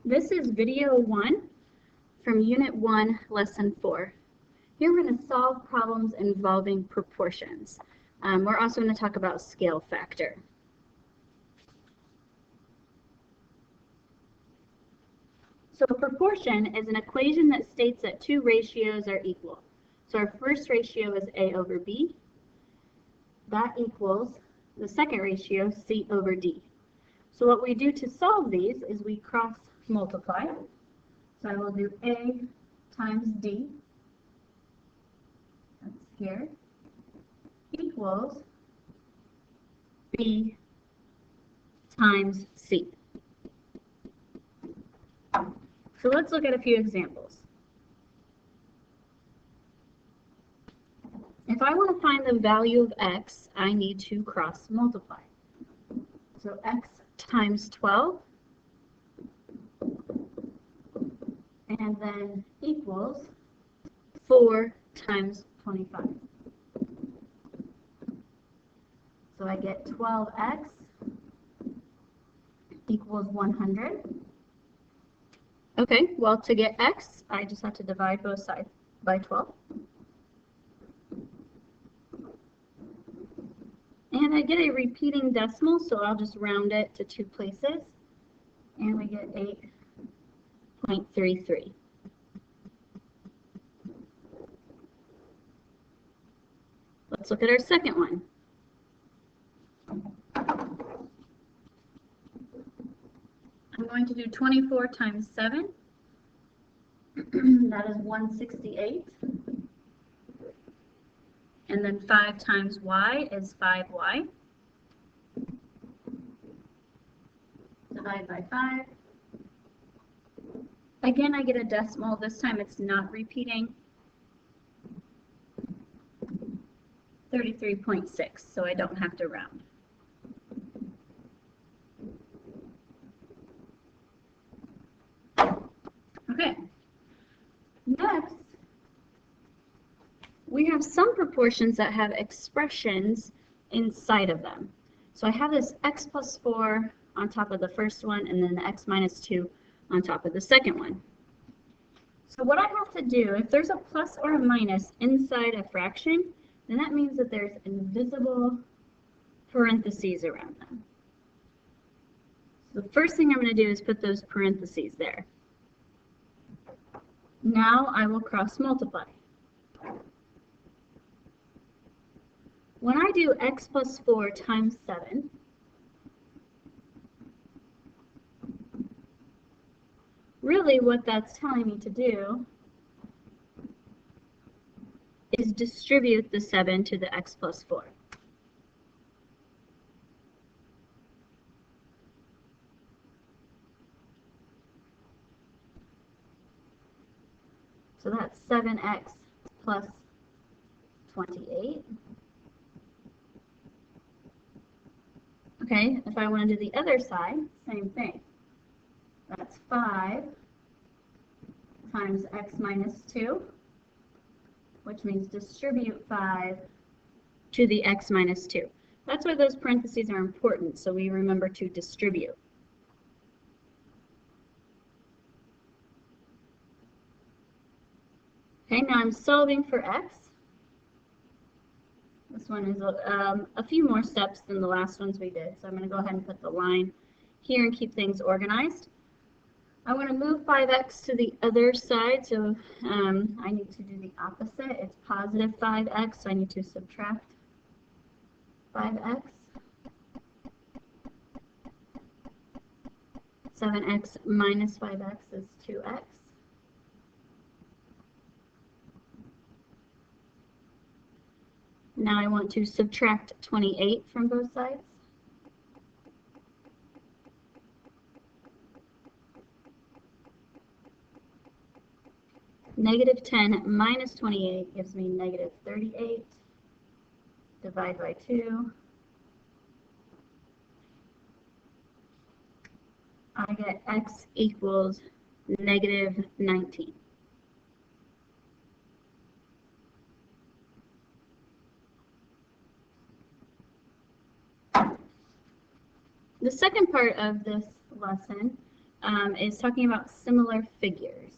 This is video 1 from Unit 1, Lesson 4. Here we're going to solve problems involving proportions. We're also going to talk about scale factor. So a proportion is an equation that states that two ratios are equal. So our first ratio is A over B. That equals the second ratio, C over D. So what we do to solve these is we cross multiply. So I will do A times D, that's here, equals B times C. So let's look at a few examples. If I want to find the value of x, I need to cross multiply. So x times 12 and then equals 4 times 25. So I get 12x equals 100. Okay, well, to get x, I just have to divide both sides by 12. And I get a repeating decimal, so I'll just round it to 2 places. And we get 8.33. Let's look at our second one. I'm going to do 24 times 7. That is 168. And then 5 times y is 5y. Divide by 5. Again, I get a decimal. This time it's not repeating. 33.6, so I don't have to round. Okay. Next, we have some proportions that have expressions inside of them. So I have this x plus 4 on top of the first one, and then the x minus 2 on top of the second one. So what I have to do, if there's a plus or a minus inside a fraction, then that means that there's invisible parentheses around them. So the first thing I'm going to do is put those parentheses there. Now I will cross multiply. When I do x plus 4 times 7, really what that's telling me to do is distribute the 7 to the x plus 4. So that's 7x plus 28. Okay, if I want to do the other side, same thing. That's 5 times x minus 2, which means distribute 5 to the x minus 2. That's why those parentheses are important, so we remember to distribute. Okay, now I'm solving for x. This one is a few more steps than the last ones we did, so I'm going to go ahead and put the line here and keep things organized. I want to move 5x to the other side, so I need to do the opposite. It's positive 5x, so I need to subtract 5x. 7x minus 5x is 2x. Now I want to subtract 28 from both sides. Negative 10 minus 28 gives me negative 38. Divide by 2. I get x equals negative 19. The second part of this lesson is talking about similar figures.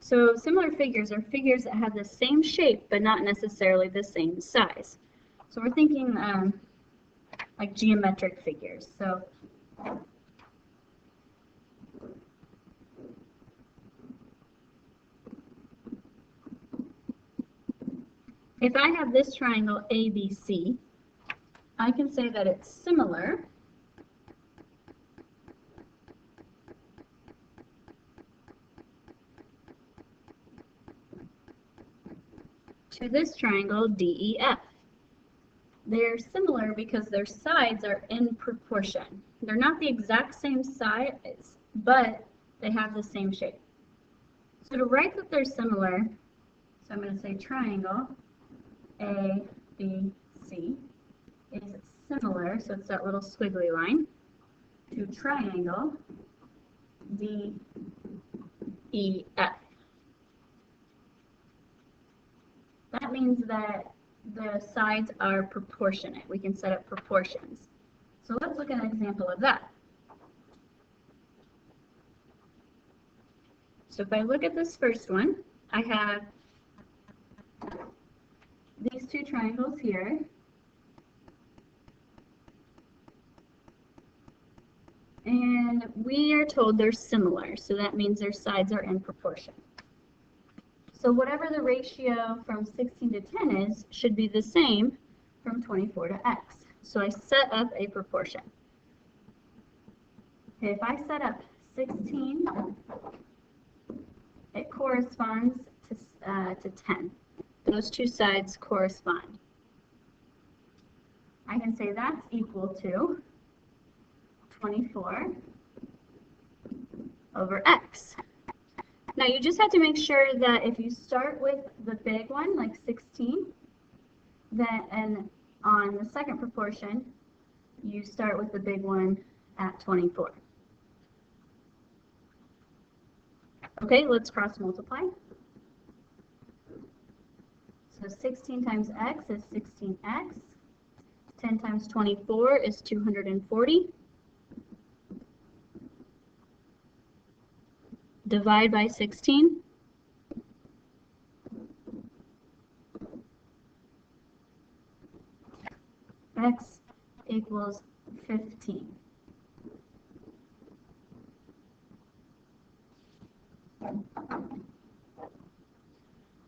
So similar figures are figures that have the same shape but not necessarily the same size. So we're thinking like geometric figures. So if I have this triangle ABC, I can say that it's similar to this triangle DEF. They're similar because their sides are in proportion. They're not the exact same size, but they have the same shape. So to write that they're similar, so I'm going to say triangle ABC is similar, so it's that little squiggly line, to triangle DEF. That means that the sides are proportionate. We can set up proportions. So let's look at an example of that. So if I look at this first one, I have these two triangles here. And we are told they're similar, so that means their sides are in proportion. So whatever the ratio from 16 to 10 is, should be the same from 24 to x. So I set up a proportion. Okay, if I set up 16, it corresponds to 10. Those two sides correspond. I can say that's equal to 24 over x. Now you just have to make sure that if you start with the big one, like 16, and on the second proportion, you start with the big one at 24. Okay, let's cross multiply. So 16 times x is 16x. 10 times 24 is 240. Divide by 16. X equals 15.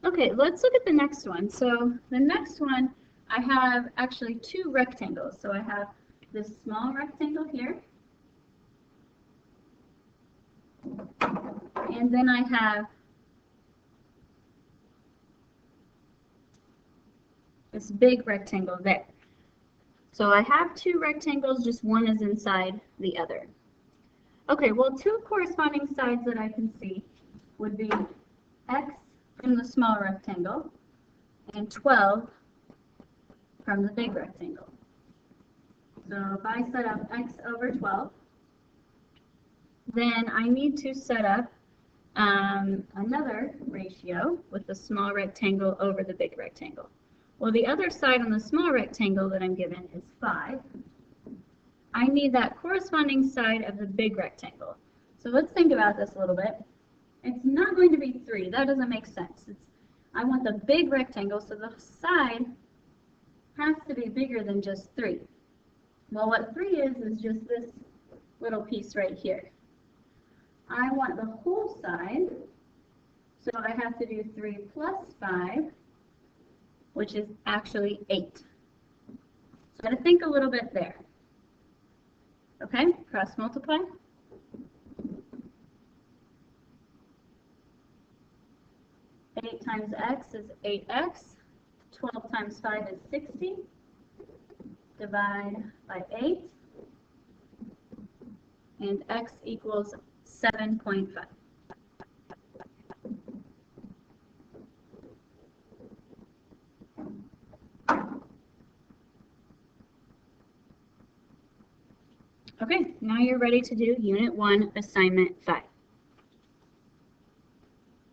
Okay, let's look at the next one. So the next one, I have actually two rectangles. So I have this small rectangle here. And then I have this big rectangle there. So I have two rectangles, just one is inside the other. Okay, well, two corresponding sides that I can see would be x from the small rectangle and 12 from the big rectangle. So if I set up x over 12, then I need to set up another ratio with the small rectangle over the big rectangle. Well, the other side on the small rectangle that I'm given is 5. I need that corresponding side of the big rectangle. So let's think about this a little bit. It's not going to be 3. That doesn't make sense. I want the big rectangle, so the side has to be bigger than just 3. Well, what 3 is just this little piece right here. I want the whole side, so I have to do 3 plus 5, which is actually 8. So I'm going to think a little bit there. Okay, cross multiply. 8 times x is 8x. 12 times 5 is 60. Divide by 8. And x equals 7.5. Okay, now you're ready to do Unit 1, Assignment 5.